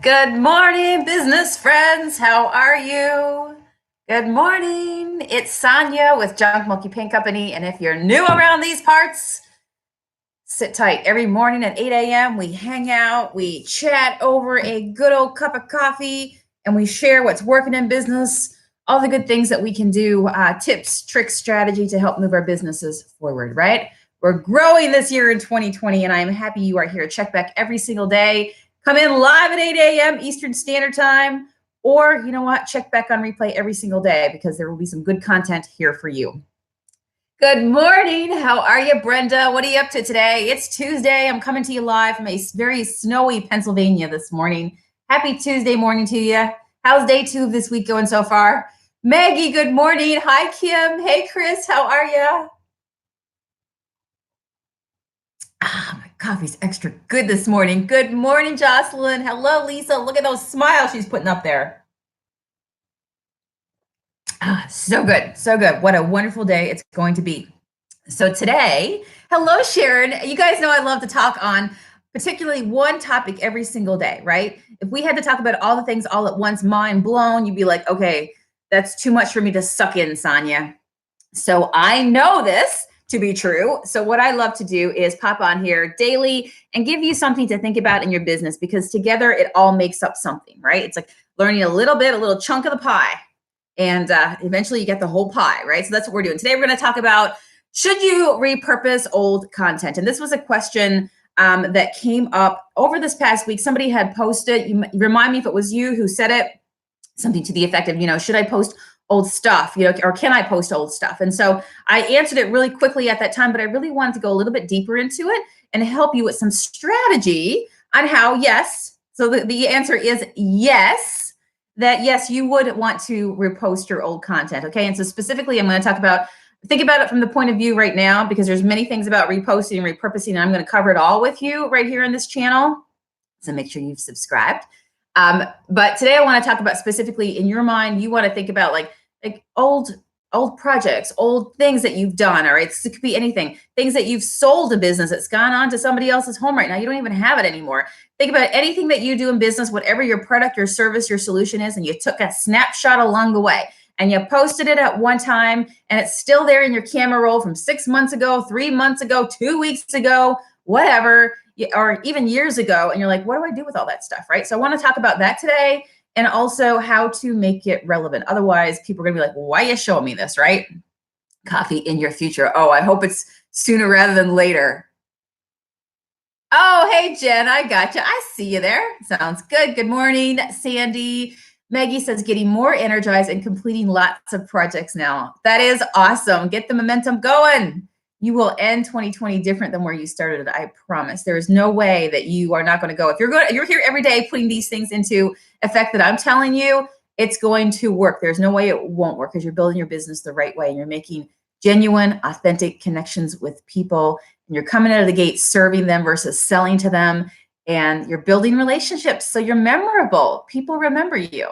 Good morning, business friends. How are you? Good morning. It's Sonia with Junk Monkey Paint Company. And if you're new around these parts, sit tight. Every morning at 8 a.m., we hang out, we chat over a good old cup of coffee, and we share what's working in business, all the good things that we can do, tips, tricks, strategy to help move our businesses forward, right? We're growing this year in 2020, and I'm happy you are here. Check back every single day. Come in live at 8 a.m. Eastern Standard Time, or you know what? Check back on replay every single day because there will be some good content here for you. Good morning. How are you, Brenda? What are you up to today? It's Tuesday. I'm coming to you live from a very snowy Pennsylvania this morning. Happy Tuesday morning to you. How's day 2 of this week going so far? Maggie, good morning. Hi, Kim. Hey, Chris. How are you? My coffee's extra good this morning. Good morning, Jocelyn. Hello, Lisa. Look at those smiles she's putting up there. So good. So good. What a wonderful day it's going to be. So today, hello, Sharon. You guys know I love to talk on particularly one topic every single day, right? If we had to talk about all the things all at once, mind blown, you'd be like, okay, that's too much for me to suck in, Sonia. So I know this to be true. So what I love to do is pop on here daily and give you something to think about in your business, because together it all makes up something, right? It's like learning a little chunk of the pie, and eventually you get the whole pie, right? So that's what we're doing. Today we're going to talk about, should you repurpose old content? And this was a question that came up over this past week. Somebody had posted, you remind me if it was you who said it, something to the effect of, should I post old stuff, or can I post old stuff? And so I answered it really quickly at that time, but I really wanted to go a little bit deeper into it and help you with some strategy on how, yes. So the answer is yes, that yes, you would want to repost your old content. Okay. And so specifically, I'm going to talk about, think about it from the point of view right now, because there's many things about reposting and repurposing, and I'm going to cover it all with you right here in this channel. So make sure you've subscribed. But today I want to talk about specifically in your mind, you want to think about like old projects, old things that you've done. All right. So it could be anything, things that you've sold a business that's gone on to somebody else's home right now. You don't even have it anymore. Think about anything that you do in business, whatever your product, your service, your solution is, and you took a snapshot along the way and you posted it at one time, and it's still there in your camera roll from 6 months ago, 3 months ago, 2 weeks ago, whatever, or even years ago. And you're like, what do I do with all that stuff? Right. So I want to talk about that today, and also how to make it relevant. Otherwise, people are going to be like, well, why are you showing me this, right? Coffee in your future. Oh, I hope it's sooner rather than later. Oh, hey, Jen, I got you. I see you there. Sounds good. Good morning, Sandy. Maggie says, getting more energized and completing lots of projects now. That is awesome. Get the momentum going. You will end 2020 different than where you started. I promise. There is no way that you are not going to go. If you're here every day putting these things into effect that I'm telling you, it's going to work. There's no way it won't work, because you're building your business the right way and you're making genuine, authentic connections with people. And you're coming out of the gate serving them versus selling to them. And you're building relationships, so you're memorable. People remember you.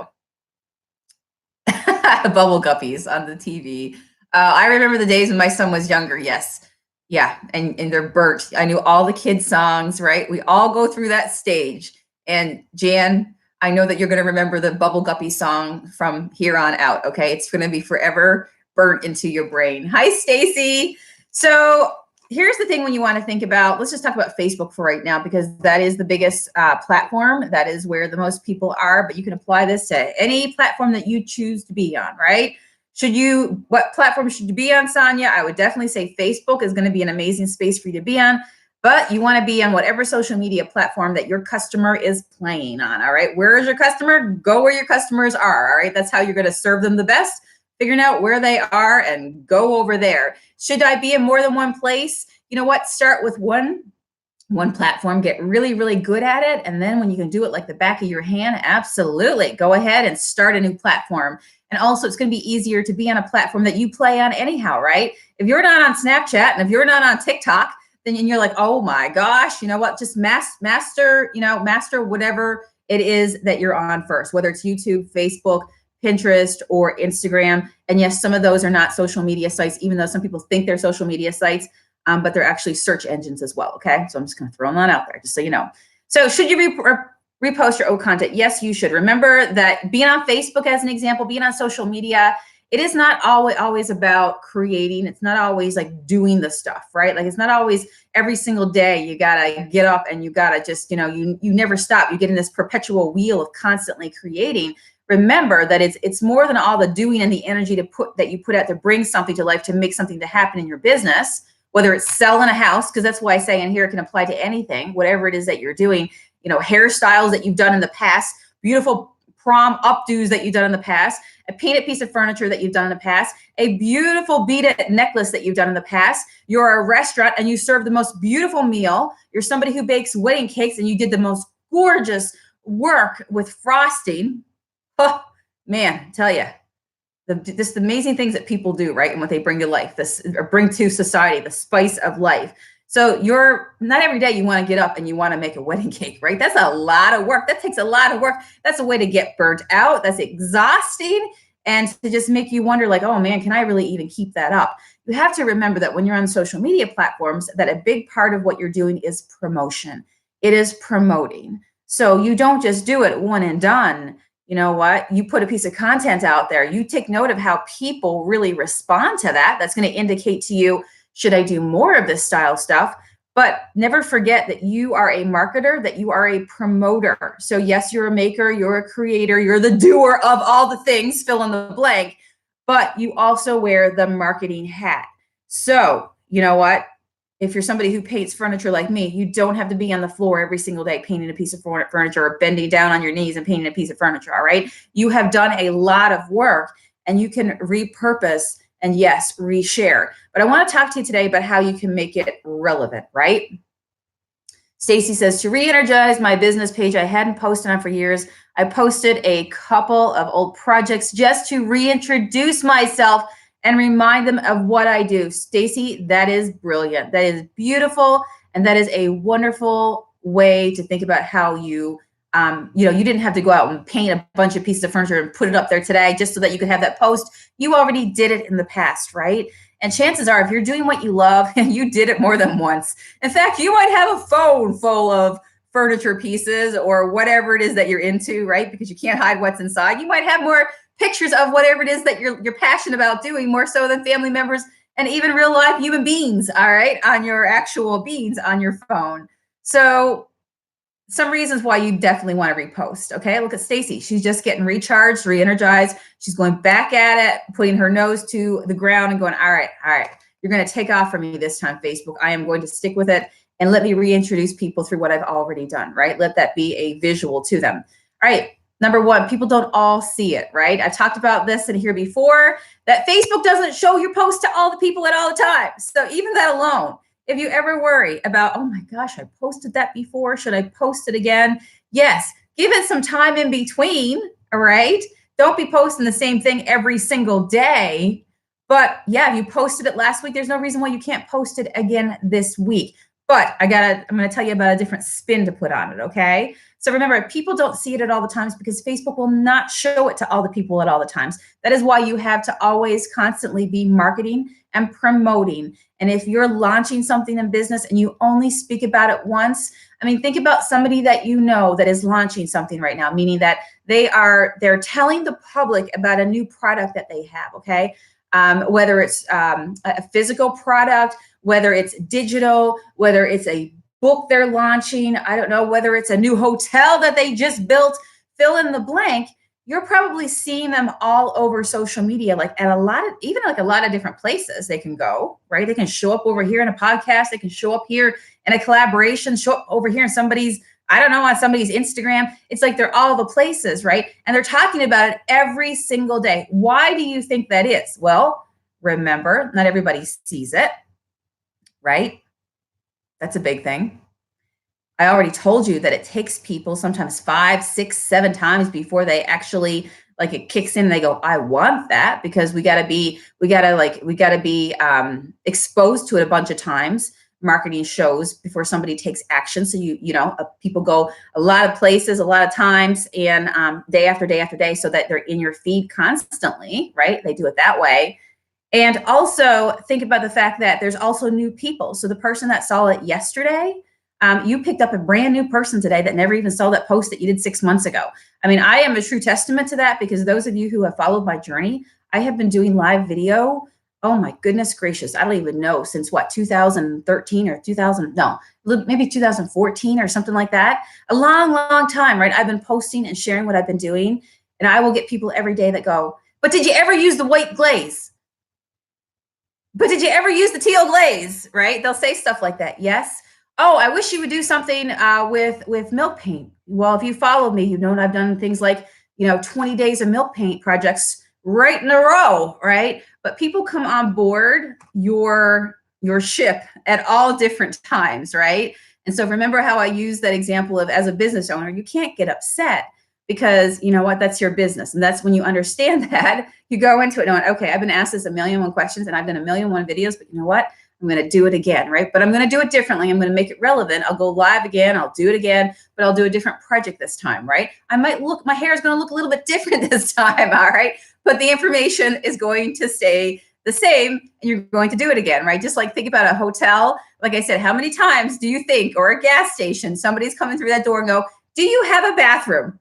Bubble guppies on the TV. I remember the days when my son was younger. Yes. Yeah. And they're burnt. I knew all the kids' songs, right? We all go through that stage. And Jan, I know that you're going to remember the Bubble Guppy song from here on out. Okay. It's going to be forever burnt into your brain. Hi, Stacy. So here's the thing when you want to think about, let's just talk about Facebook for right now, because that is the biggest platform. That is where the most people are, but you can apply this to any platform that you choose to be on, right? What platform should you be on, Sonia? I would definitely say Facebook is going to be an amazing space for you to be on, but you want to be on whatever social media platform that your customer is playing on. All right. Where is your customer? Go where your customers are. All right. That's how you're going to serve them the best. Figuring out where they are and go over there. Should I be in more than one place? You know what? Start with one platform, get really, really good at it. And then when you can do it like the back of your hand, absolutely go ahead and start a new platform. And also it's going to be easier to be on a platform that you play on anyhow, right? If you're not on Snapchat and if you're not on TikTok, then you're like, oh my gosh, you know what? Just master whatever it is that you're on first, whether it's YouTube, Facebook, Pinterest, or Instagram. And yes, some of those are not social media sites, even though some people think they're social media sites, but they're actually search engines as well. Okay. So I'm just going to throw that out there just so you know. So should you repost your old content. Yes, you should. Remember that being on Facebook as an example, being on social media, it is not always about creating. It's not always like doing the stuff, right? Like it's not always every single day you gotta get up and you gotta just, you never stop. You get in this perpetual wheel of constantly creating. Remember that it's more than all the doing and the energy that you put out to bring something to life, to make something to happen in your business, whether it's selling a house, because that's why I say in here it can apply to anything, whatever it is that you're doing, hairstyles that you've done in the past, beautiful prom updos that you've done in the past, a painted piece of furniture that you've done in the past, a beautiful beaded necklace that you've done in the past. You're a restaurant and you serve the most beautiful meal. You're somebody who bakes wedding cakes and you did the most gorgeous work with frosting. Oh, man, I tell you, just the amazing things that people do, right? And what they bring to life, or bring to society, the spice of life. So not every day you want to get up and you want to make a wedding cake, right? That's a lot of work. That takes a lot of work. That's a way to get burnt out. That's exhausting. And to just make you wonder like, oh man, can I really even keep that up? You have to remember that when you're on social media platforms, that a big part of what you're doing is promotion. It is promoting. So you don't just do it one and done. You know what? You put a piece of content out there. You take note of how people really respond to that. That's going to indicate to you, should I do more of this style stuff? But never forget that you are a marketer, that you are a promoter. So yes, you're a maker, you're a creator, you're the doer of all the things, fill in the blank, but you also wear the marketing hat. So you know what? If you're somebody who paints furniture like me, you don't have to be on the floor every single day painting a piece of furniture or bending down on your knees and painting a piece of furniture, all right? You have done a lot of work and you can repurpose and yes, reshare. But I want to talk to you today about how you can make it relevant, right? Stacy says, to re-energize my business page I hadn't posted on for years, I posted a couple of old projects just to reintroduce myself and remind them of what I do. Stacy, that is brilliant. That is beautiful. And that is a wonderful way to think about how you didn't have to go out and paint a bunch of pieces of furniture and put it up there today just so that you could have that post. You already did it in the past, right? And chances are, if you're doing what you love, and you did it more than once, in fact, you might have a phone full of furniture pieces or whatever it is that you're into, right? Because you can't hide what's inside. You might have more pictures of whatever it is that you're passionate about doing, more so than family members and even real life human beings, all right, on your actual beings on your phone. So some reasons why you definitely want to repost. Okay, look at Stacy. She's just getting recharged, re-energized. She's going back at it, putting her nose to the ground and going, all right, you're going to take off from me this time, Facebook. I am going to stick with it and let me reintroduce people through what I've already done, right? Let that be a visual to them. All right. Number one, people don't all see it, right? I've talked about this in here before, that Facebook doesn't show your post to all the people at all the time. So even that alone, if you ever worry about, oh my gosh, I posted that before, should I post it again? Yes, give it some time in between, all right? Don't be posting the same thing every single day. But yeah, if you posted it last week, there's no reason why you can't post it again this week. But I'm going to tell you about a different spin to put on it, okay? So remember, people don't see it at all the times because Facebook will not show it to all the people at all the times. That is why you have to always constantly be marketing and promoting. And if you're launching something in business and you only speak about it once, I mean, think about somebody that you know that is launching something right now, meaning that they're telling the public about a new product that they have, okay? Whether it's a physical product, whether it's digital, whether it's a book they're launching, I don't know, whether it's a new hotel that they just built, fill in the blank, you're probably seeing them all over social media, like at a lot of different places they can go, right? They can show up over here in a podcast. They can show up here in a collaboration, show up over here in somebody's, on somebody's Instagram. It's like they're all the places, right? And they're talking about it every single day. Why do you think that is? Well, remember, not everybody sees it, right? That's a big thing. I already told you that it takes people sometimes 5, 6, 7 times before they actually, like, it kicks in and they go, I want that, because we gotta be exposed to it a bunch of times, marketing shows, before somebody takes action. So people go a lot of places, a lot of times, and day after day after day, so that they're in your feed constantly, right? They do it that way. And also think about the fact that there's also new people. So the person that saw it yesterday, You picked up a brand new person today that never even saw that post that you did 6 months ago. I mean, I am a true testament to that, because those of you who have followed my journey, I have been doing live video. Oh my goodness gracious. I don't even know since what, 2013 or 2000, no, maybe 2014 or something like that. A long, long time, right? I've been posting and sharing what I've been doing. And I will get people every day that go, but did you ever use the white glaze? But did you ever use the teal glaze, right? They'll say stuff like that. Yes. Oh, I wish you would do something with milk paint. Well, if you followed me, you've known I've done things like, 20 days of milk paint projects right in a row, right? But people come on board your ship at all different times, right? And so remember how I used that example of, as a business owner, you can't get upset, because you know what, that's your business. And that's when you understand that, you go into it knowing, okay, I've been asked this 1,000,001 questions and I've done 1,000,001 videos, but you know what? I'm going to do it again, right? But I'm going to do it differently. I'm going to make it relevant. I'll go live again. I'll do it again, but I'll do a different project this time, right? My hair is going to look a little bit different this time, all right? But the information is going to stay the same, and you're going to do it again, right? Just like think about a hotel. Like I said, how many times do you think, or a gas station, somebody's coming through that door and go, do you have a bathroom?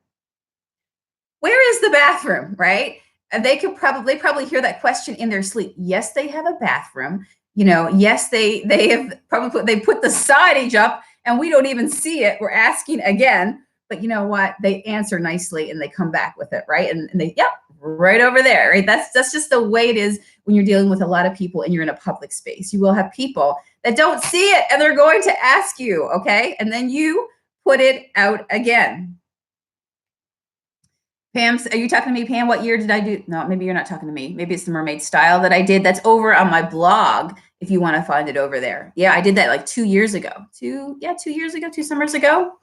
Where is the bathroom, right? And they probably hear that question in their sleep. Yes, they have a bathroom. Yes, they put the signage up and we don't even see it. We're asking again, but you know what? They answer nicely and they come back with it, right? And they, yep, right over there, right? That's just the way it is when you're dealing with a lot of people and you're in a public space. You will have people that don't see it and they're going to ask you, okay? And then you put it out again. Pam, are you talking to me, Pam? What year did I do? No, maybe you're not talking to me. Maybe it's the mermaid style that I did. That's over on my blog, if you want to find it over there. Yeah, I did that like 2 years ago. 2 summers ago.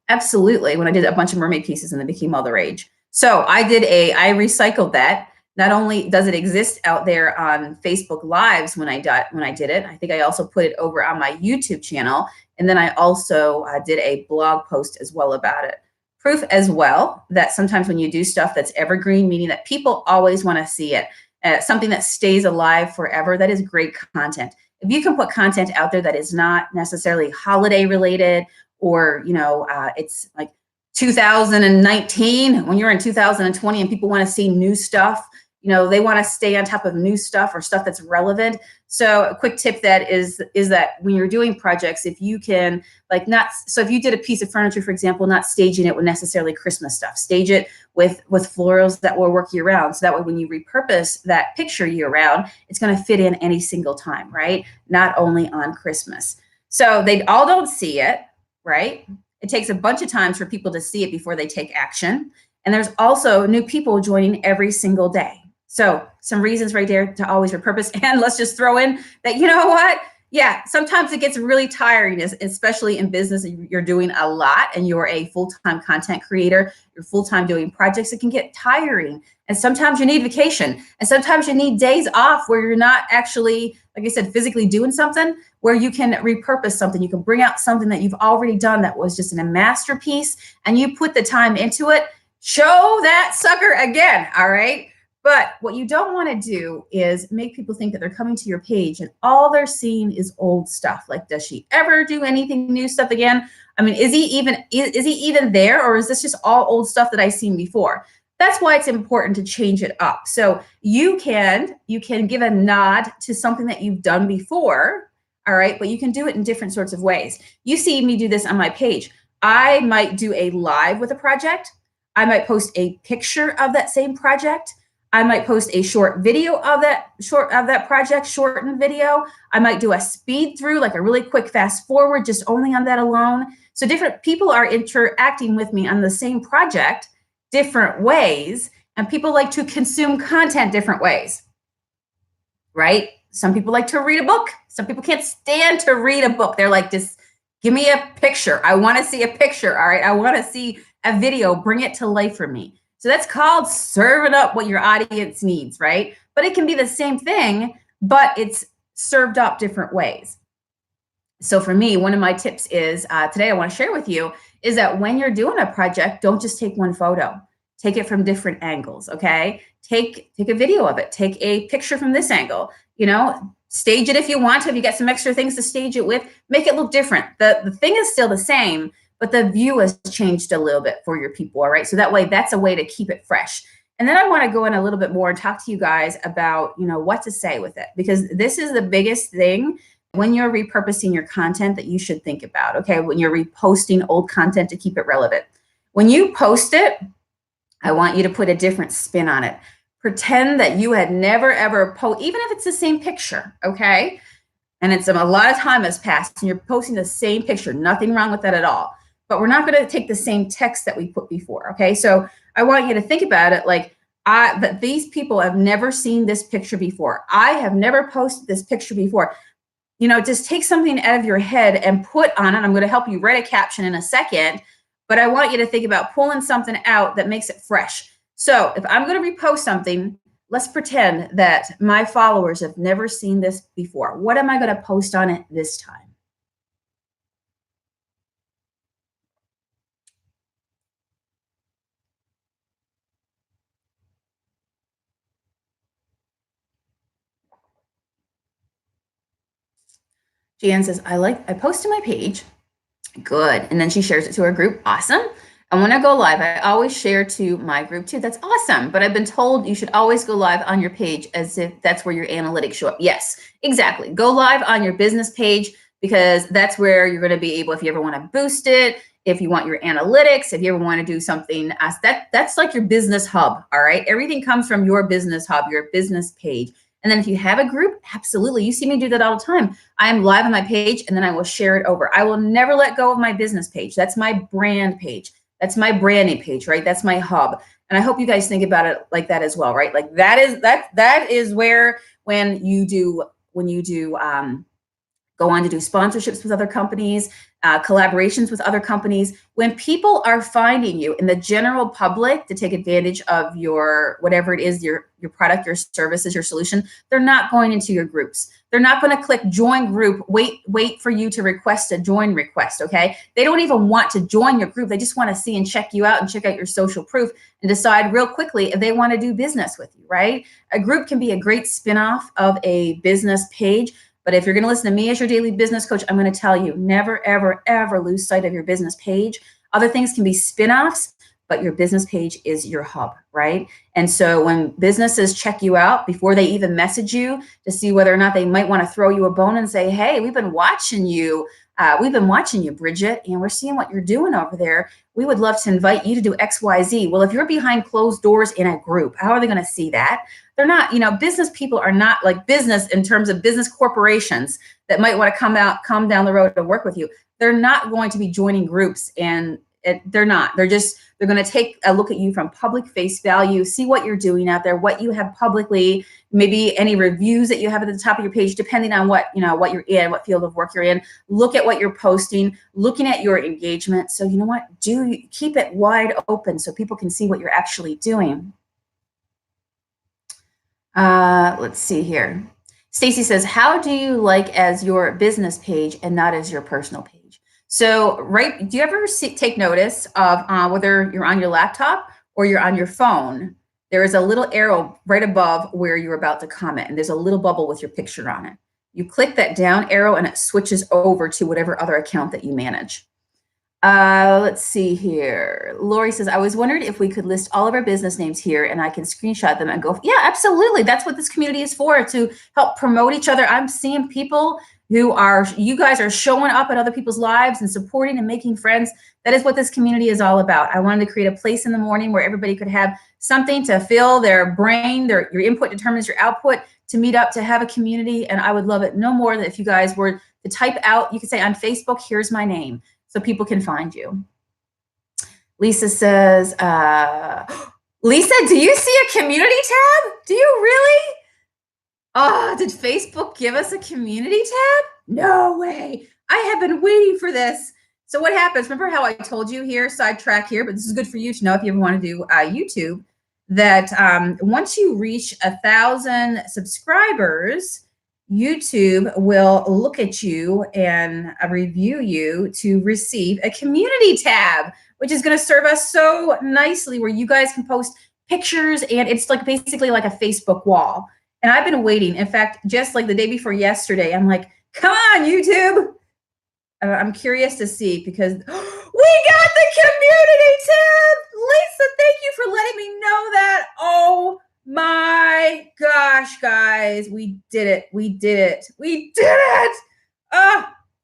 Absolutely, when I did a bunch of mermaid pieces and they became all the rage. So I recycled that. Not only does it exist out there on Facebook Lives when I did it, I think I also put it over on my YouTube channel. And then I also did a blog post as well about it. Proof as well that sometimes when you do stuff that's evergreen, meaning that people always want to see it, something that stays alive forever, that is great content. If you can put content out there that is not necessarily holiday related, or it's like 2019 when you're in 2020 and people want to see new stuff, they want to stay on top of new stuff or stuff that's relevant. So a quick tip that is that when you're doing projects, if you can if you did a piece of furniture, for example, not staging it with necessarily Christmas stuff, stage it with florals that will work year round. So that way when you repurpose that picture year round, it's going to fit in any single time, right? Not only on Christmas. So they all don't see it, right? It takes a bunch of times for people to see it before they take action. And there's also new people joining every single day. So some reasons right there to always repurpose. And let's just throw in that, you know what? Yeah, sometimes it gets really tiring, especially in business. You're doing a lot and you're a full-time content creator. You're full-time doing projects. It can get tiring. And sometimes you need vacation. And sometimes you need days off where you're not actually, like I said, physically doing something, where you can repurpose something. You can bring out something that you've already done that was just in a masterpiece, and you put the time into it. Show that sucker again, all right? But what you don't want to do is make people think that they're coming to your page and all they're seeing is old stuff. Like, does she ever do anything new stuff again? I mean, is he even there, or is this just all old stuff that I've seen before? That's why it's important to change it up. So you can give a nod to something that you've done before, all right? But you can do it in different sorts of ways. You see me do this on my page. I might do a live with a project. I might post a picture of that same project. I might post a short video of that project, shortened video. I might do a speed through, like a really quick fast forward, just only on that alone. So different people are interacting with me on the same project different ways, and people like to consume content different ways, right? Some people like to read a book. Some people can't stand to read a book. They're like, just give me a picture. I want to see a picture, all right? I want to see a video. Bring it to life for me. So that's called serving up what your audience needs, right? But it can be the same thing, but it's served up different ways. So for me, one of my tips is today I want to share with you is that when you're doing a project, don't just take one photo. take it from different angles. Okay. Take a video of it. Take a picture from this angle, stage it if you want to. If you got some extra things to stage it with, make it look different. The thing is still the same, but the view has changed a little bit for your people. All right. So that way, that's a way to keep it fresh. And then I want to go in a little bit more and talk to you guys about, what to say with it, because this is the biggest thing when you're repurposing your content that you should think about. Okay. When you're reposting old content to keep it relevant. When you post it, I want you to put a different spin on it. Pretend that you had never ever even if it's the same picture. Okay. And it's a lot of time has passed and you're posting the same picture, nothing wrong with that at all. But we're not going to take the same text that we put before. Okay. So I want you to think about it like that these people have never seen this picture before. I have never posted this picture before. Just take something out of your head and put on it. I'm going to help you write a caption in a second, but I want you to think about pulling something out that makes it fresh. So if I'm going to repost something, let's pretend that my followers have never seen this before. What am I going to post on it this time? Jan says, I posted my page. Good. And then she shares it to her group. Awesome. And when I go live, I always share to my group too. That's awesome. But I've been told you should always go live on your page as if that's where your analytics show up. Yes, exactly. Go live on your business page because that's where you're going to be able, if you ever want to boost it, if you want your analytics, if you ever want to do something, that's like your business hub. All right. Everything comes from your business hub, your business page. And then if you have a group, absolutely. You see me do that all the time. I am live on my page and then I will share it over. I will never let go of my business page. That's my brand page. That's my branding page, right? That's my hub. And I hope you guys think about it like that as well, right? Like that is where when you do go on to do sponsorships with other companies, collaborations with other companies. When people are finding you in the general public to take advantage of your, whatever it is, your product, your services, your solution, they're not going into your groups. They're not going to click join group, wait for you to request a join request, okay? They don't even want to join your group. They just want to see and check you out and check out your social proof and decide real quickly if they want to do business with you, right? A group can be a great spinoff of a business page. But if you're going to listen to me as your daily business coach, I'm going to tell you, never, ever, ever lose sight of your business page. Other things can be spin-offs, but your business page is your hub, right? And so when businesses check you out before they even message you to see whether or not they might want to throw you a bone and say, hey, we've been watching you. Bridget, and we're seeing what you're doing over there. We would love to invite you to do X, Y, Z. Well, if you're behind closed doors in a group, how are they going to see that? They're not, business people are not like business in terms of business corporations that might want to come down the road to work with you. They're not going to be joining groups and they're not. They're going to take a look at you from public face value, see what you're doing out there, what you have publicly, maybe any reviews that you have at the top of your page, depending on what you're in, what field of work you're in. Look at what you're posting, looking at your engagement. So you know what? Keep it wide open so people can see what you're actually doing. Let's see here. Stacy says, how do you like as your business page and not as your personal page? So, right, do you ever take notice of whether you're on your laptop or you're on your phone? There is a little arrow right above where you're about to comment, and there's a little bubble with your picture on it. You click that down arrow and it switches over to whatever other account that you manage. Let's see here. Lori says, I was wondering if we could list all of our business names here and I can screenshot them and go, yeah, absolutely. That's what this community is for, to help promote each other. I'm seeing people you guys are showing up at other people's lives and supporting and making friends. That is what this community is all about. I wanted to create a place in the morning where everybody could have something to fill their brain, your input determines your output, to meet up, to have a community. And I would love it no more than if you guys were to type out, you could say on Facebook, here's my name, so people can find you. Lisa says, Lisa, do you see a community tab? Do you really? Oh, did Facebook give us a community tab? No way. I have been waiting for this. So what happens? Remember how I told you here, sidetrack here, but this is good for you to know if you ever want to do YouTube, that once you reach 1,000 subscribers, YouTube will look at you and review you to receive a community tab. which is going to serve us so nicely, where you guys can post pictures, and it's like basically like a Facebook wall. And I've been waiting. In fact, just like the day before yesterday, I'm like, come on, YouTube. I'm curious to see, because we got the community tab. Lisa, thank you for letting me know that. Oh my gosh, guys, we did it. We did it. We did it.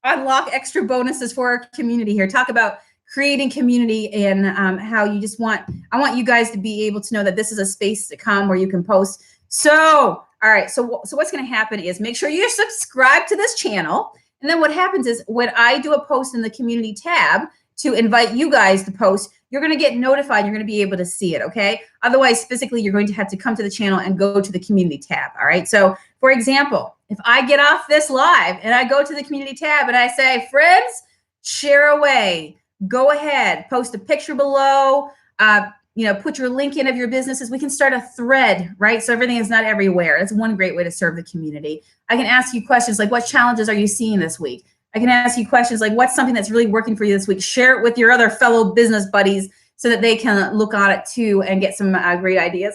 Unlock extra bonuses for our community here. Talk about creating community, and how you just I want you guys to be able to know that this is a space to come where you can post. So, all right. So what's going to happen is, make sure you subscribe to this channel. And then what happens is, when I do a post in the community tab to invite you guys to post, you're going to get notified. You're going to be able to see it. Okay. Otherwise, physically, you're going to have to come to the channel and go to the community tab. All right. So for example, if I get off this live and I go to the community tab and I say, friends, share away, go ahead, post a picture below, put your link in of your businesses. We can start a thread, right? So everything is not everywhere. That's one great way to serve the community. I can ask you questions like, what challenges are you seeing this week? I can ask you questions like, what's something that's really working for you this week? Share it with your other fellow business buddies so that they can look on it too and get some great ideas.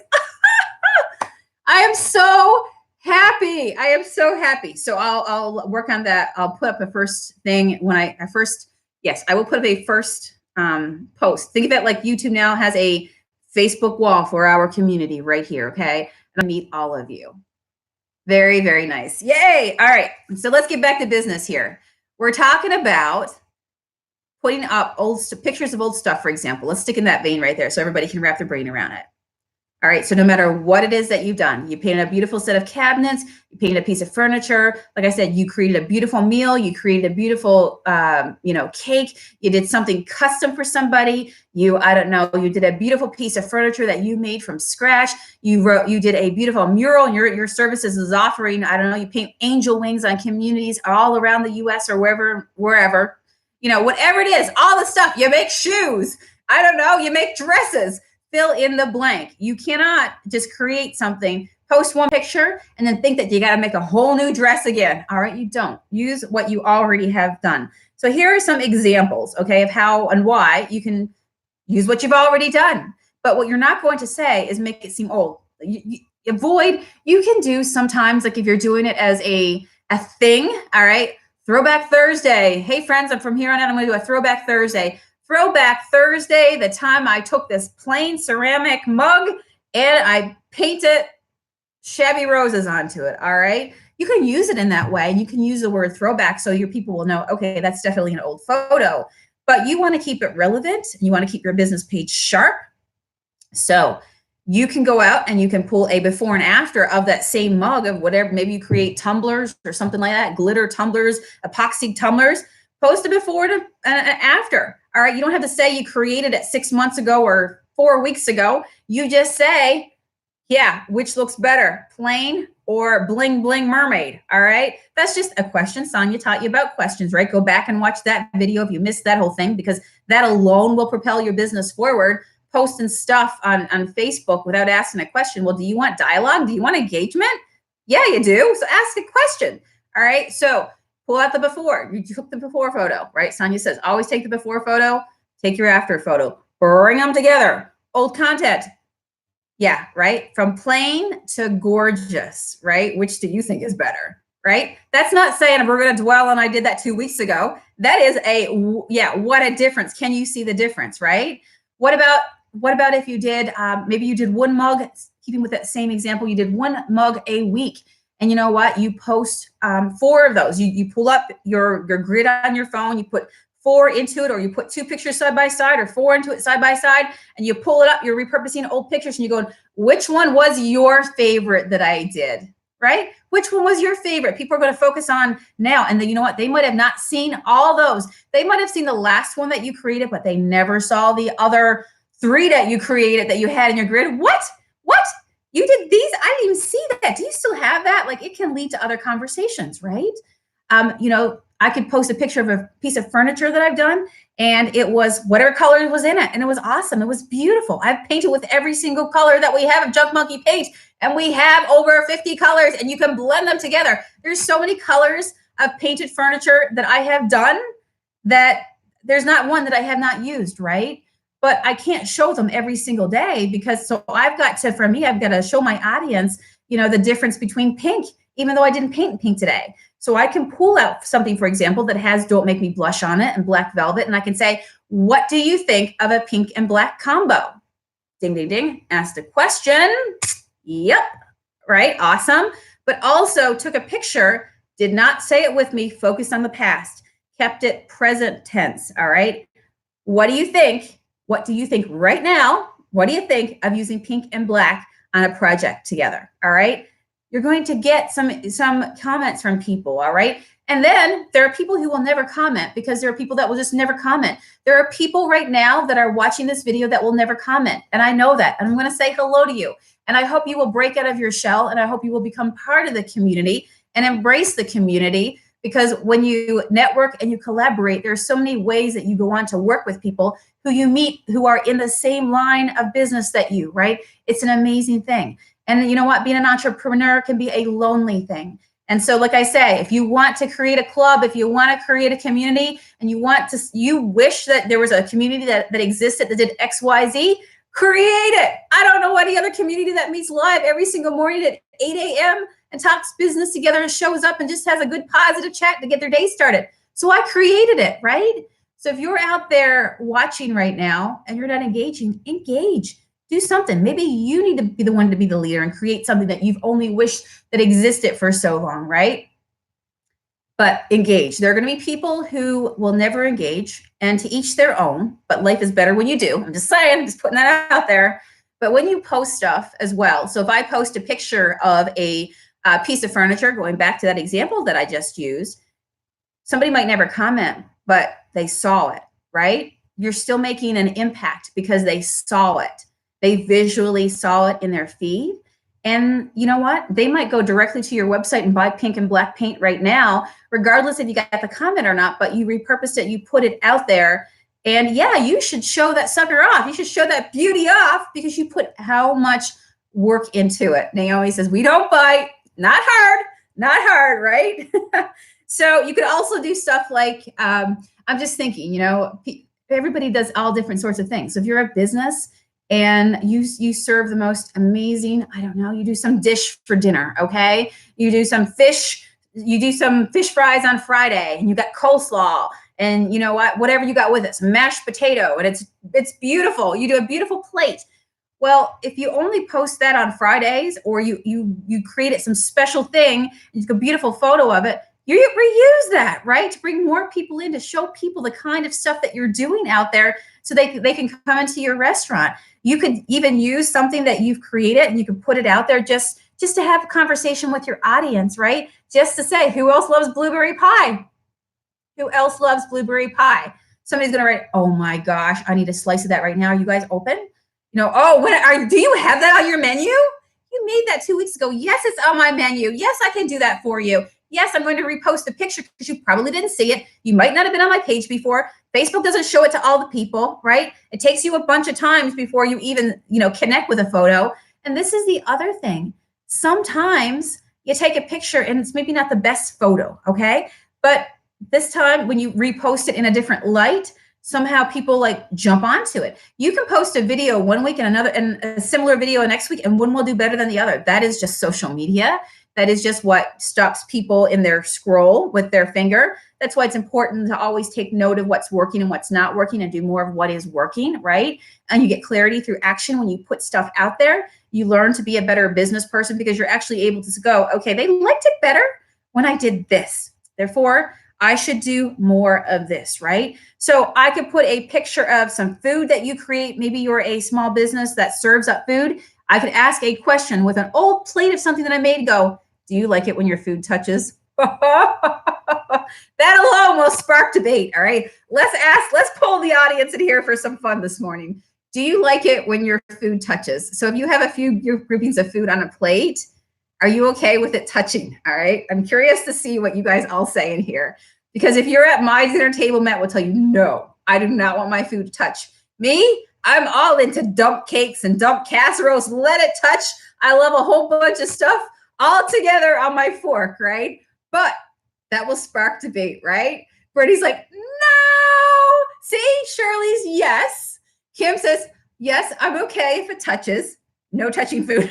I am so happy. I am so happy. So I'll work on that. I'll put up a first thing when I will put up a first post. Think of it like YouTube now has a Facebook wall for our community right here. Okay. And I meet all of you. Very, very nice. Yay. All right. So let's get back to business here. We're talking about putting up pictures of old stuff, for example. Let's stick in that vein right there so everybody can wrap their brain around it. All right. So no matter what it is that you've done, you painted a beautiful set of cabinets, you painted a piece of furniture. Like I said, you created a beautiful meal, you created a beautiful, cake. You did something custom for somebody. You did a beautiful piece of furniture that you made from scratch. You did a beautiful mural, and your services is offering, you paint angel wings on communities all around the US or wherever, whatever it is, all the stuff. You make shoes. You make dresses. Fill in the blank. You cannot just create something, post one picture, and then think that you got to make a whole new dress again. All right, you don't. Use what you already have done. So here are some examples, okay, of how and why you can use what you've already done. But what you're not going to say is make it seem old. You can do sometimes, like if you're doing it as a thing, all right, Throwback Thursday. Hey, friends, from here on out, I'm going to do a Throwback Thursday. Throwback Thursday, the time I took this plain ceramic mug and I painted shabby roses onto it, all right? You can use it in that way. You can use the word throwback so your people will know, okay, that's definitely an old photo. But you want to keep it relevant. You want to keep your business page sharp. So you can go out and you can pull a before and after of that same mug of whatever. Maybe you create tumblers or something like that, glitter tumblers, epoxy tumblers. Post a before and after. All right. You don't have to say you created it 6 months ago or 4 weeks ago. You just say, yeah, which looks better, plain or bling bling mermaid? All right. That's just a question. Sonia taught you about questions, right? Go back and watch that video if you missed that whole thing, because that alone will propel your business forward. Posting stuff on Facebook without asking a question. Well, do you want dialogue? Do you want engagement? Yeah, you do. So ask a question. All right. So pull out the before. You took the before photo, right? Sonia says, always take the before photo, take your after photo, bring them together. Old content. Yeah, right? From plain to gorgeous, right? Which do you think is better, right? That's not saying we're going to dwell on I did that 2 weeks ago. That is what a difference. Can you see the difference, right? What about if you did, maybe you did one mug, keeping with that same example, you did one mug a week. And you know what? You post 4 of those. You pull up your grid on your phone, you put 4 into it, or you put 2 pictures side by side or 4 into it side by side, and you pull it up, you're repurposing old pictures, and you're going, which one was your favorite that I did, right? Which one was your favorite? People are going to focus on now. And then you know what? They might have not seen all those. They might have seen the last one that you created, but they never saw the other 3 that you created that you had in your grid. What? You did these? I didn't even see that. Do you still have that? Like, it can lead to other conversations, right? I could post a picture of a piece of furniture that I've done, and it was whatever color was in it, and it was awesome. It was beautiful. I've painted with every single color that we have of Junk Monkey Paint, and we have over 50 colors, and you can blend them together. There's so many colors of painted furniture that I have done that there's not one that I have not used, right? but I can't show them every single day because so I've got to show my audience, the difference between pink, even though I didn't paint pink today. So I can pull out something, for example, that has Don't Make Me Blush on it and black velvet. And I can say, what do you think of a pink and black combo? Ding, ding, ding. Asked a question. Yep. Right. Awesome. But also took a picture, did not say it with me, focused on the past, kept it present tense. All right. What do you think? What do you think right now? What do you think of using pink and black on a project together? All right. You're going to get some comments from people. All right. And then there are people who will never comment because there are people that will just never comment. There are people right now that are watching this video that will never comment. And I know that. And I'm going to say hello to you. And I hope you will break out of your shell. And I hope you will become part of the community and embrace the community. Because when you network and you collaborate, there are so many ways that you go on to work with people who you meet who are in the same line of business that you, right? It's an amazing thing. And you know what? Being an entrepreneur can be a lonely thing. And so, like I say, if you want to create a club, if you want to create a community and you wish that there was a community that existed that did X, Y, Z, create it. I don't know any other community that meets live every single morning at 8 a.m. and talks business together and shows up and just has a good positive chat to get their day started. So I created it, right? So if you're out there watching right now and you're not engaging, engage. Do something. Maybe you need to be the one to be the leader and create something that you've only wished that existed for so long, right? But engage. There are going to be people who will never engage, and to each their own, but life is better when you do. I'm just saying, just putting that out there. But when you post stuff as well, so if I post a picture of a piece of furniture, going back to that example that I just used, somebody might never comment, but they saw it, right? You're still making an impact because they saw it. They visually saw it in their feed. And you know what? They might go directly to your website and buy pink and black paint right now, regardless if you got the comment or not, but you repurposed it, you put it out there. And yeah, you should show that sucker off. You should show that beauty off because you put how much work into it. Naomi says, we don't bite. Not hard, right? So you could also do stuff like, I'm just thinking, everybody does all different sorts of things. So if you're a business and you serve the most amazing, I don't know, you do some dish for dinner, okay? You do some fish fries on Friday, and you got coleslaw, and you know what, whatever you got with it, some mashed potato, and it's beautiful. You do a beautiful plate. Well, if you only post that on Fridays, or you created some special thing, you took a beautiful photo of it, you reuse that, right? To bring more people in, to show people the kind of stuff that you're doing out there so they can come into your restaurant. You could even use something that you've created and you can put it out there just to have a conversation with your audience, right? Just to say, who else loves blueberry pie? Who else loves blueberry pie? Somebody's going to write, oh my gosh, I need a slice of that right now. Are you guys open? Do you have that on your menu? You made that 2 weeks ago. Yes, it's on my menu. Yes, I can do that for you. Yes, I'm going to repost a picture because you probably didn't see it. You might not have been on my page before. Facebook doesn't show it to all the people, right? It takes you a bunch of times before you even, connect with a photo. And this is the other thing. Sometimes you take a picture and it's maybe not the best photo, okay? But this time when you repost it in a different light, somehow people jump onto it. You can post a video one week and a similar video next week, and one will do better than the other. That is just social media. That is just what stops people in their scroll with their finger. That's why it's important to always take note of what's working and what's not working and do more of what is working, right? And you get clarity through action when you put stuff out there. You learn to be a better business person because you're actually able to go, okay, they liked it better when I did this. Therefore, I should do more of this, right? So I could put a picture of some food that you create. Maybe you're a small business that serves up food. I could ask a question with an old plate of something that I made, go, do you like it when your food touches? That alone will spark debate, all right? Let's pull the audience in here for some fun this morning. Do you like it when your food touches? So if you have a few groupings of food on a plate, are you okay with it touching? All right. I'm curious to see what you guys all say in here. Because if you're at my dinner table, Matt will tell you, no, I do not want my food to touch. Me, I'm all into dump cakes and dump casseroles. Let it touch. I love a whole bunch of stuff all together on my fork, right? But that will spark debate, right? Brittany's like, no. See, Shirley's yes. Kim says, yes, I'm okay if it touches. No touching food.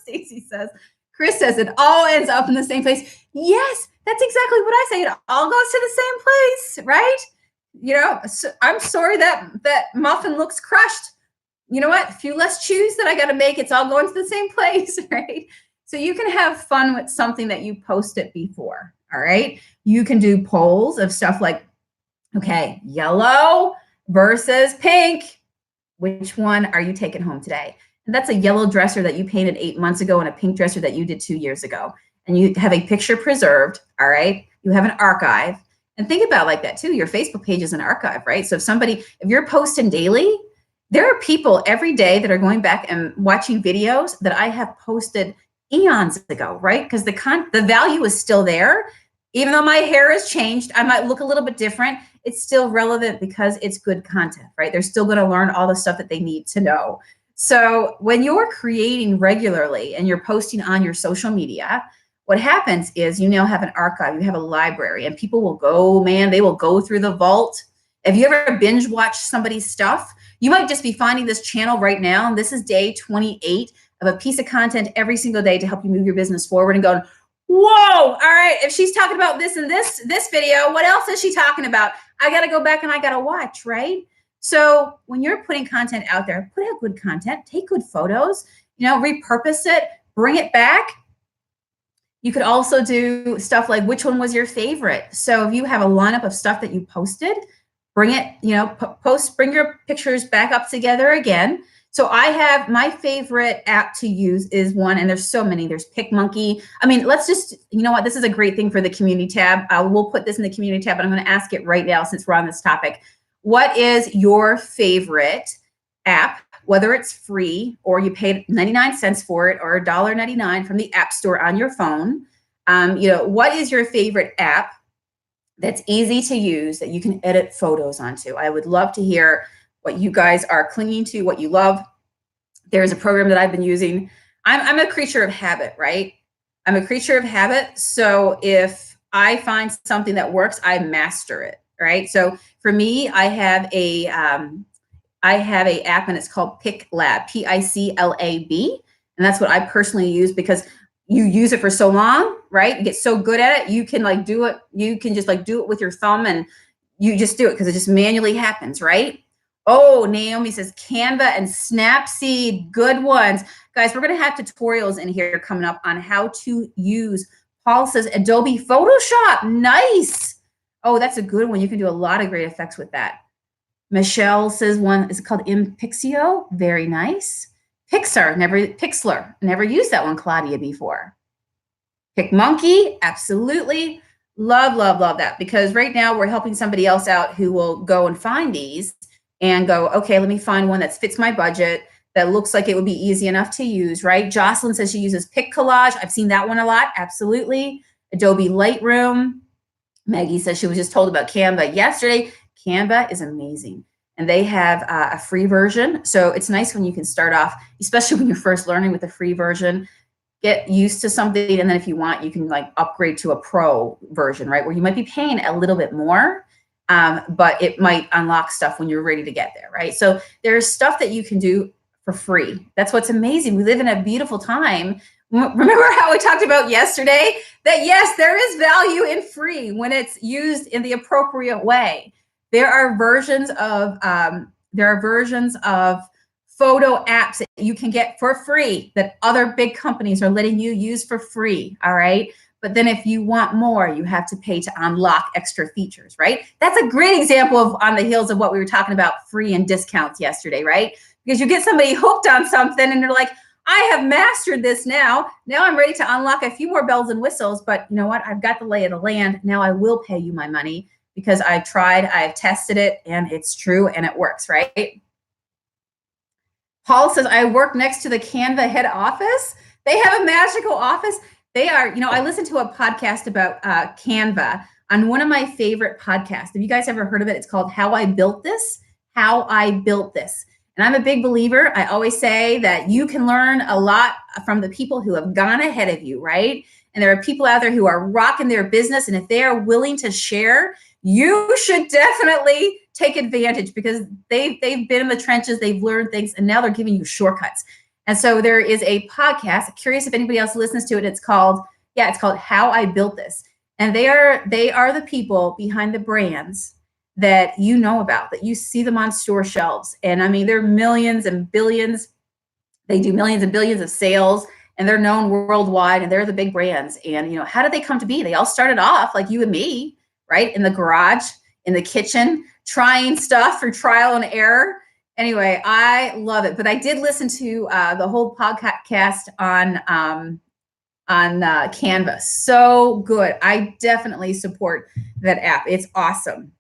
Stacy says, Chris says it all ends up in the same place. Yes, that's exactly what I say. It all goes to the same place, right? You know, so I'm sorry that muffin looks crushed. You know what? A few less chews that I got to make. It's all going to the same place, right? So you can have fun with something that you posted before, all right? You can do polls of stuff like, okay, yellow versus pink. Which one are you taking home today? And that's a yellow dresser that you painted 8 months ago and a pink dresser that you did 2 years ago. And you have a picture preserved, all right? You have an archive. And think about like that too. Your Facebook page is an archive, right? So if you're posting daily, there are people every day that are going back and watching videos that I have posted eons ago, right? Because the value is still there. Even though my hair has changed, I might look a little bit different. It's still relevant because it's good content, right? They're still going to learn all the stuff that they need to know. So when you're creating regularly and you're posting on your social media, what happens is you now have an archive, you have a library, and people will go, man, they will go through the vault. Have you ever binge watched somebody's stuff? You might just be finding this channel right now, and this is day 28 of a piece of content every single day to help you move your business forward, and going, whoa, all right, if she's talking about this in this video, what else is she talking about? I got to go back and I got to watch, right? So when you're putting content out there, put out good content, take good photos, repurpose it, bring it back. You could also do stuff like, which one was your favorite? So if you have a lineup of stuff that you posted, bring it, bring your pictures back up together again. So I have my favorite app to use is one, and there's so many. There's PicMonkey. I mean, let's just, you know what? This is a great thing for the community tab. We'll put this in the community tab, but I'm going to ask it right now since we're on this topic. What is your favorite app, whether it's free or you paid 99 cents for it or $1.99 from the App Store on your phone? What is your favorite app that's easy to use that you can edit photos onto? I would love to hear what you guys are clinging to, what you love. There's a program that I've been using. I'm a creature of habit, right? I'm a creature of habit. So if I find something that works, I master it, right? So for me, I have a app and it's called PicLab, PICLAB. And that's what I personally use because you use it for so long, right? You get so good at it. You can do it. You can just do it with your thumb and you just do it because it just manually happens, right? Oh, Naomi says Canva and Snapseed, good ones. Guys, we're going to have tutorials in here coming up on how to use. Paul says Adobe Photoshop, nice. Oh, that's a good one. You can do a lot of great effects with that. Michelle says one is called Impixio, very nice. Pixlr, never used that one, Claudia, before. PicMonkey, absolutely. Love, love, love that because right now we're helping somebody else out who will go and find these and go, okay, let me find one that fits my budget, that looks like it would be easy enough to use, right? Jocelyn says she uses PicCollage. I've seen that one a lot, absolutely. Adobe Lightroom. Maggie says she was just told about Canva yesterday. Canva is amazing. And they have a free version. So it's nice when you can start off, especially when you're first learning with the free version, get used to something. And then if you want, you can upgrade to a pro version, right? Where you might be paying a little bit more. But it might unlock stuff when you're ready to get there, right? So there's stuff that you can do for free. That's what's amazing. We live in a beautiful time. Remember how we talked about yesterday that yes, there is value in free when it's used in the appropriate way. There are versions of photo apps that you can get for free that other big companies are letting you use for free, all right? But then if you want more, you have to pay to unlock extra features, right? That's a great example of on the heels of what we were talking about free and discounts yesterday, right? Because you get somebody hooked on something and they're like, I have mastered this now. Now I'm ready to unlock a few more bells and whistles, but you know what? I've got the lay of the land. Now I will pay you my money because I've tried, I've tested it, and it's true and it works, right? Paul says, I work next to the Canva head office. They have a magical office. They are, I listened to a podcast about Canva on one of my favorite podcasts. Have you guys ever heard of it? It's called How I Built This. How I Built This. And I'm a big believer. I always say that you can learn a lot from the people who have gone ahead of you, right? And there are people out there who are rocking their business. And if they are willing to share you should definitely take advantage because they've been in the trenches, they've learned things, and now they're giving you shortcuts. And so there is a podcast, curious if anybody else listens to it. It's called How I Built This. And they are the people behind the brands that you know about, that you see them on store shelves. And I mean, they're millions and billions. They do millions and billions of sales, and they're known worldwide, and they're the big brands. And, how did they come to be? They all started off like you and me, right? In the garage, in the kitchen, trying stuff through trial and error. Anyway, I love it. But I did listen to the whole podcast on Canva. So good. I definitely support that app. It's awesome.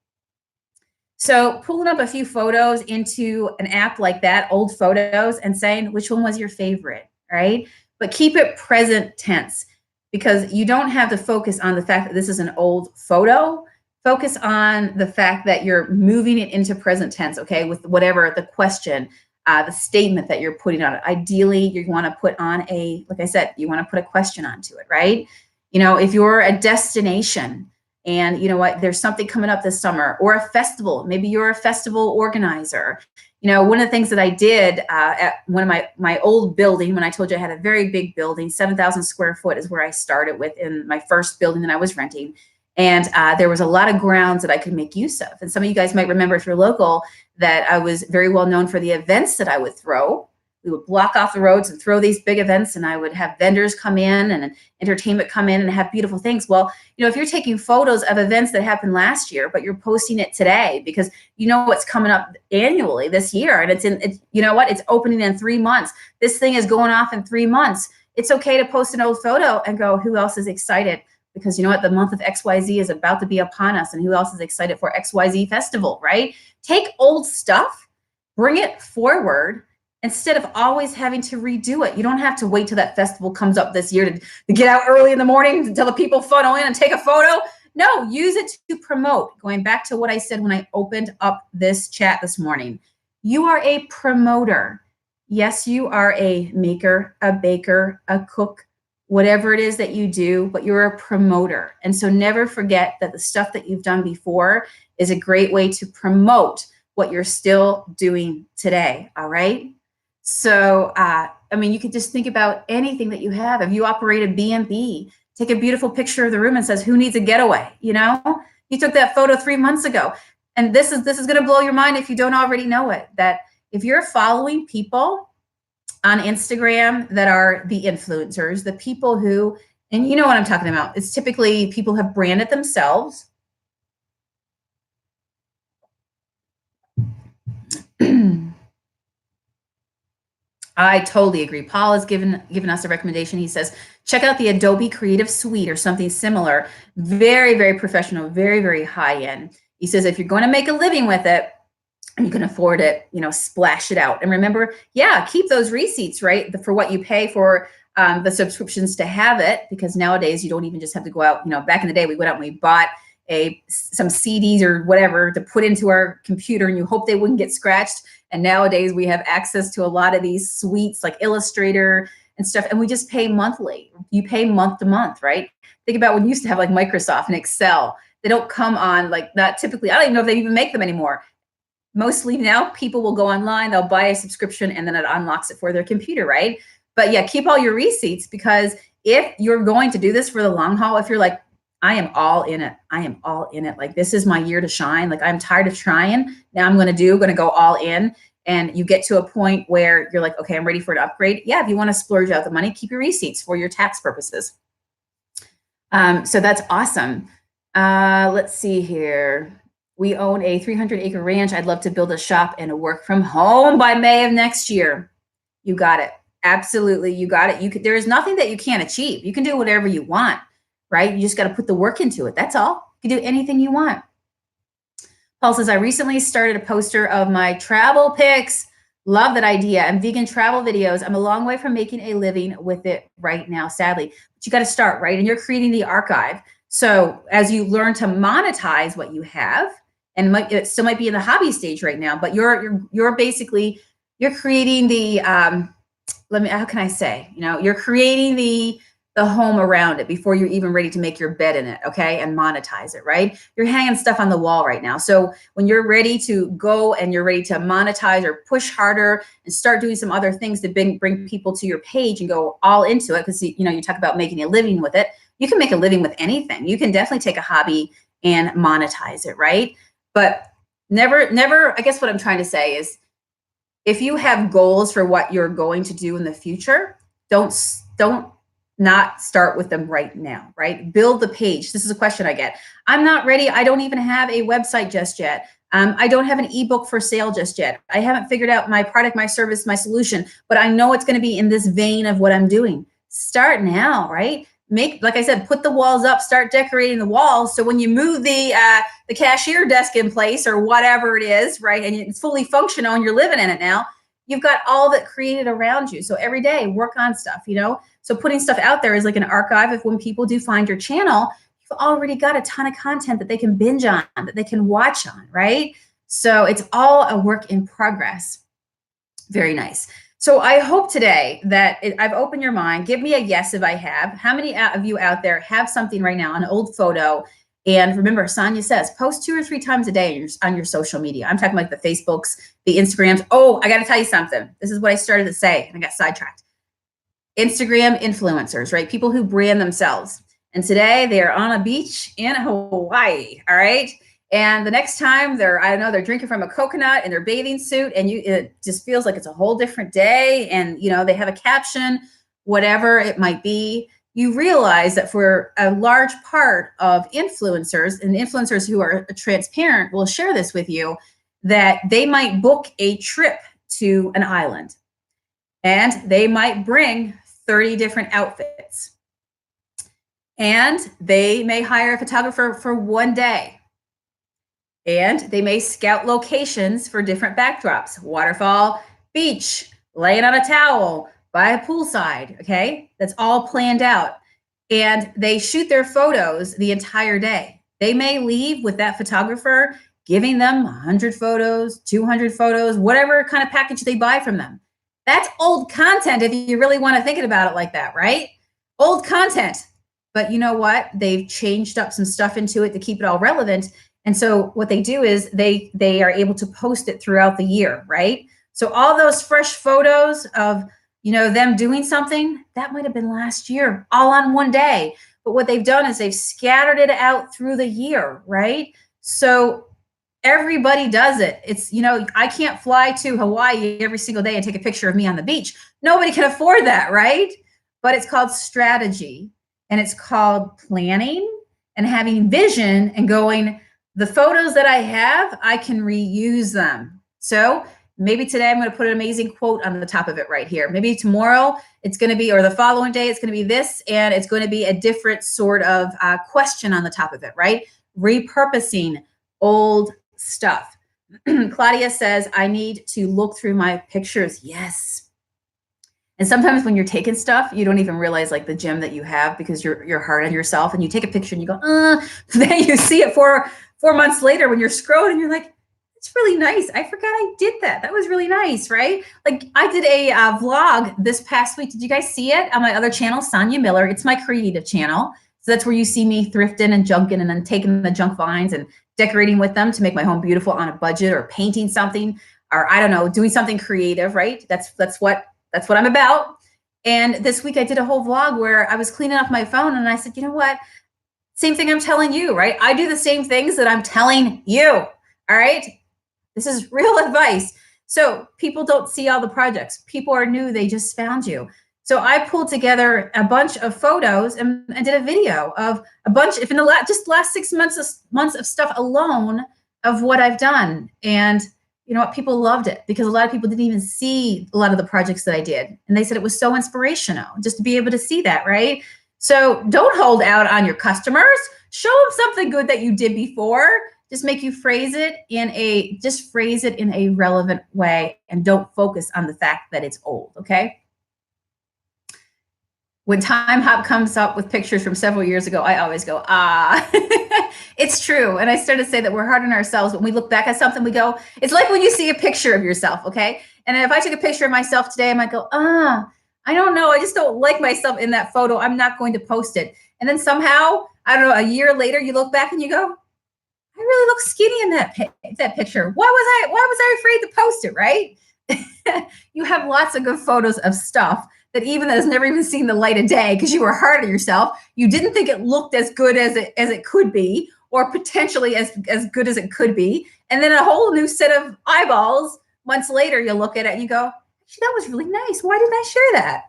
So pulling up a few photos into an app like that, old photos, and saying which one was your favorite, right? But keep it present tense, because you don't have to focus on the fact that this is an old photo. Focus on the fact that you're moving it into present tense, okay, with whatever the question, the statement that you're putting on it. Ideally, you want to put on like I said, you want to put a question onto it, right? If you're a destination, and you know what, there's something coming up this summer, or a festival, maybe you're a festival organizer. One of the things that I did at one of my old building, when I told you I had a very big building, 7,000 square foot is where I started with in my first building that I was renting. And there was a lot of grounds that I could make use of. And some of you guys might remember, if you're local, that I was very well known for the events that I would throw. We would block off the roads and throw these big events, and I would have vendors come in and entertainment come in and have beautiful things. Well, if you're taking photos of events that happened last year, but you're posting it today because what's coming up annually this year, and it's opening in 3 months. This thing is going off in 3 months. It's okay to post an old photo and go, who else is excited? Because you know what, the month of XYZ is about to be upon us, and who else is excited for XYZ festival, right? Take old stuff, bring it forward, instead of always having to redo it. You don't have to wait till that festival comes up this year to get out early in the morning until the people funnel in and take a photo. No, use it to promote. Going back to what I said when I opened up this chat this morning, you are a promoter. Yes, you are a maker, a baker, a cook, whatever it is that you do, but you're a promoter. And so never forget that the stuff that you've done before is a great way to promote what you're still doing today, all right? So, you could just think about anything that you have. If you operate a B&B, take a beautiful picture of the room and says, who needs a getaway? You took that photo 3 months ago. And this is going to blow your mind if you don't already know it, that if you're following people on Instagram that are the influencers, the people who, and you know what I'm talking about, it's typically people who have branded themselves. I totally agree. Paul has given us a recommendation. He says, check out the Adobe Creative Suite or something similar. Very, very professional, very, very high end. He says, if you're going to make a living with it and you can afford it, splash it out. And remember, keep those receipts, right? For what you pay for the subscriptions to have it, because nowadays you don't even just have to go out. Back in the day, we went out and we bought some CDs or whatever to put into our computer, and you hope they wouldn't get scratched. And nowadays we have access to a lot of these suites like Illustrator and stuff, and we just pay monthly. You pay month to month, right? Think about when you used to have like Microsoft and Excel. They don't come on, like, not typically. I don't even know if they even make them anymore. Mostly now people will go online, they'll buy a subscription, and then it unlocks it for their computer, right? But keep all your receipts, because if you're going to do this for the long haul, if you're like, I am all in it. I am all in it. Like, this is my year to shine. Like, I'm tired of trying. Now I'm going to go all in. And you get to a point where you're like, okay, I'm ready for an upgrade. Yeah, if you want to splurge out the money, keep your receipts for your tax purposes. So that's awesome. Let's see here. We own a 300-acre ranch. I'd love to build a shop and a work from home by May of next year. You got it. Absolutely. You got it. There is nothing that you can't achieve. You can do whatever you want. Right? You just got to put the work into it. That's all. You can do anything you want. Paul says, I recently started a poster of my travel pics. Love that idea. And vegan travel videos. I'm a long way from making a living with it right now, sadly. But you got to start, right? And you're creating the archive. So as you learn to monetize what you have, and it still might be in the hobby stage right now, but you're basically, you're creating the, how can I say? You're creating the home around it before you're even ready to make your bed in it, okay, and monetize it, right? You're hanging stuff on the wall right now. So when you're ready to go and you're ready to monetize or push harder and start doing some other things to bring people to your page and go all into it, because you talk about making a living with it. You can make a living with anything. You can definitely take a hobby and monetize it, right? But never, I guess what I'm trying to say is, if you have goals for what you're going to do in the future, don't not start with them right now, right? Build the page. This is a question I get. I'm not ready. I don't even have a website just yet. I don't have an ebook for sale just yet. I haven't figured out my product, my service, my solution, but I know it's going to be in this vein of what I'm doing. Start now, right? Like I said, put the walls up, start decorating the walls. So when you move the cashier desk in place or whatever it is, right, and it's fully functional and you're living in it now, you've got all that created around you. So every day, work on stuff, So putting stuff out there is like an archive of when people do find your channel, you've already got a ton of content that they can binge on, that they can watch on, right? So it's all a work in progress. Very nice. So I hope today that I've opened your mind. Give me a yes if I have. How many of you out there have something right now, an old photo? And remember, Sonia says, post 2 or 3 times a day on your social media. I'm talking like the Facebooks, the Instagrams. Oh, I got to tell you something. This is what I started to say, and I got sidetracked. Instagram influencers, right? People who brand themselves. And today they are on a beach in Hawaii, all right? And the next time they're drinking from a coconut in their bathing suit, and it just feels like it's a whole different day. And, they have a caption, whatever it might be. You realize that for a large part of influencers, and influencers who are transparent will share this with you, that they might book a trip to an island and they might bring 30 different outfits. And they may hire a photographer for one day. And they may scout locations for different backdrops: waterfall, beach, laying on a towel, by a poolside, okay? That's all planned out. And they shoot their photos the entire day. They may leave with that photographer giving them 100 photos, 200 photos, whatever kind of package they buy from them. That's old content if you really want to think about it like that, right? Old content. But you know what? They've changed up some stuff into it to keep it all relevant. And so what they do is they are able to post it throughout the year, right? So all those fresh photos of, them doing something, that might have been last year, all on one day. But what they've done is they've scattered it out through the year, right? So everybody does it. It's, I can't fly to Hawaii every single day and take a picture of me on the beach. Nobody can afford that, right? But it's called strategy, and it's called planning and having vision and going, the photos that I have, I can reuse them. So maybe today I'm going to put an amazing quote on the top of it right here. Maybe tomorrow it's going to be, or the following day, it's going to be this, and it's going to be a different sort of question on the top of it, right? Repurposing old stuff. Claudia says, I need to look through my pictures. Yes. And sometimes when you're taking stuff, you don't even realize like the gem that you have, because you're hard on yourself, and you take a picture and you go, then you see it 4 months later when you're scrolling and you're like, it's really nice. I forgot I did that. That was really nice, right? Like I did a vlog this past week. Did you guys see it on my other channel, Sonia Miller? It's my creative channel. So that's where you see me thrifting and junking and then taking the junk vines and decorating with them to make my home beautiful on a budget, or painting something, or I don't know, doing something creative, right? That's what I'm about. And this week I did a whole vlog where I was cleaning up my phone, and I said, you know what? Same thing I'm telling you, right? I do the same things that I'm telling you. All right. This is real advice. So people don't see all the projects. People are new. They just found you. So I pulled together a bunch of photos and did a video of a bunch, if in the last 6 months of stuff alone of what I've done. And you know what? People loved it, because a lot of people didn't even see a lot of the projects that I did. And they said it was so inspirational just to be able to see that, right? So don't hold out on your customers. Show them something good that you did before. Just phrase it in a relevant way, and don't focus on the fact that it's old, okay? When Time Hop comes up with pictures from several years ago, I always go, it's true. And I started to say that we're hard on ourselves. When we look back at something, we go, it's like when you see a picture of yourself, okay? And if I took a picture of myself today, I might go, I don't know. I just don't like myself in that photo. I'm not going to post it. And then somehow, I don't know, a year later, you look back and you go, I really look skinny in that picture. Why was I afraid to post it, right? You have lots of good photos of stuff that even that has never even seen the light of day because you were hard on yourself. You didn't think it looked as good as it could be, or potentially as good as it could be. And then a whole new set of eyeballs months later, you look at it and you go, actually, that was really nice. Why didn't I share that?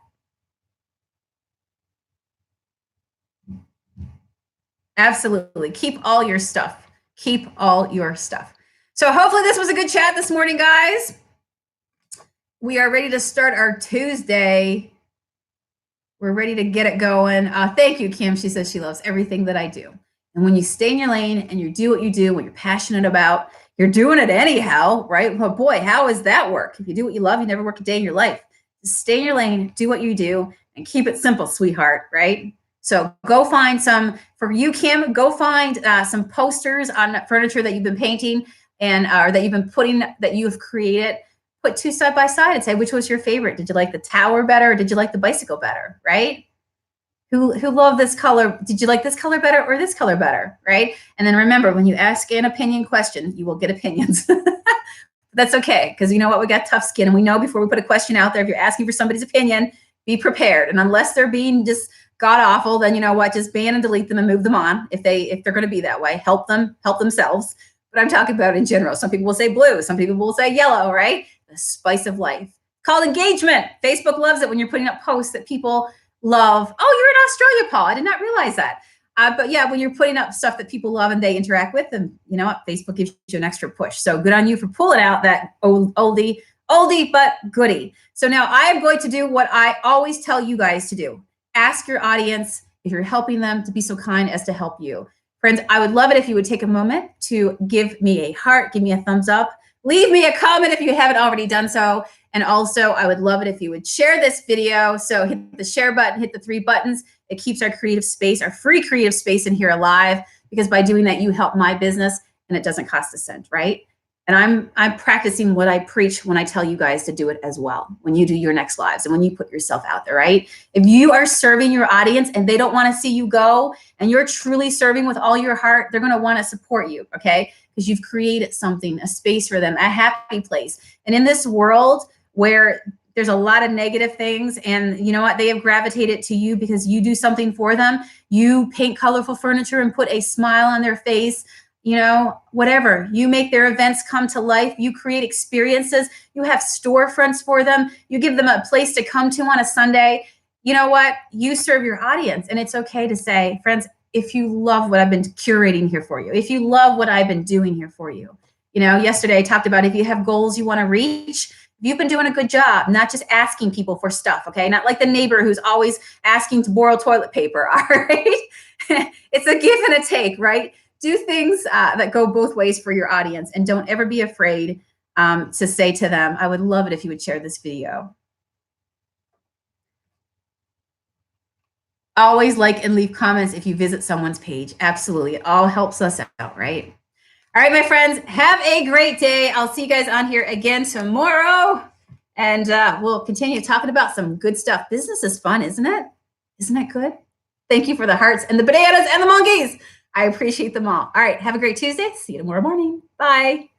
Absolutely. Keep all your stuff. Keep all your stuff. So hopefully this was a good chat this morning, guys. We are ready to start our Tuesday. We're ready to get it going. Thank you, Kim. She says she loves everything that I do. And when you stay in your lane and you do what you do, what you're passionate about, you're doing it anyhow, right? Well, boy, how does that work? If you do what you love, you never work a day in your life. Just stay in your lane, do what you do, and keep it simple, sweetheart, right? So go find some, for you, Kim, go find some posters on furniture that you've been painting and or that you've been putting, that you've created. Put two side by side and say, which was your favorite? Did you like the tower better? Or did you like the bicycle better, right? Who loved this color? Did you like this color better or this color better, right? And then remember, when you ask an opinion question, you will get opinions. That's okay, because you know what? We got tough skin, and we know before we put a question out there, if you're asking for somebody's opinion, be prepared. And unless they're being just god awful, then you know what? Just ban and delete them and move them on. If they're going to be that way, help themselves. But I'm talking about in general. Some people will say blue, some people will say yellow, right? The spice of life. Called engagement. Facebook loves it when you're putting up posts that people love. Oh, you're in Australia, Paul. I did not realize that. But yeah, when you're putting up stuff that people love and they interact with them, you know what? Facebook gives you an extra push. So good on you for pulling out that oldie but goodie. So now I am going to do what I always tell you guys to do. Ask your audience if you're helping them to be so kind as to help you. Friends, I would love it if you would take a moment to give me a heart, give me a thumbs up, leave me a comment if you haven't already done so. And also, I would love it if you would share this video. So hit the share button, hit the 3 buttons. It keeps our creative space, our free creative space in here alive, because by doing that, you help my business and it doesn't cost a cent, right? And I'm practicing what I preach when I tell you guys to do it as well, when you do your next lives and when you put yourself out there, right? If you are serving your audience and they don't want to see you go and you're truly serving with all your heart, they're going to want to support you, okay? Because you've created something, a space for them, a happy place. And in this world where there's a lot of negative things, and you know what? They have gravitated to you because you do something for them. You paint colorful furniture and put a smile on their face, you know, whatever. You make their events come to life. You create experiences. You have storefronts for them. You give them a place to come to on a Sunday. You know what? You serve your audience. And it's okay to say, friends, if you love what I've been curating here for you, if you love what I've been doing here for you, you know, yesterday I talked about if you have goals you want to reach, you've been doing a good job, not just asking people for stuff, okay? Not like the neighbor who's always asking to borrow toilet paper, all right? It's a give and a take, right? Do things that go both ways for your audience, and don't ever be afraid to say to them, I would love it if you would share this video. Always like and leave comments if you visit someone's page. Absolutely. It all helps us out, right? All right, my friends, have a great day. I'll see you guys on here again tomorrow. And we'll continue talking about some good stuff. Business is fun, isn't it? Isn't it good? Thank you for the hearts and the bananas and the monkeys. I appreciate them all. All right, have a great Tuesday. See you tomorrow morning. Bye.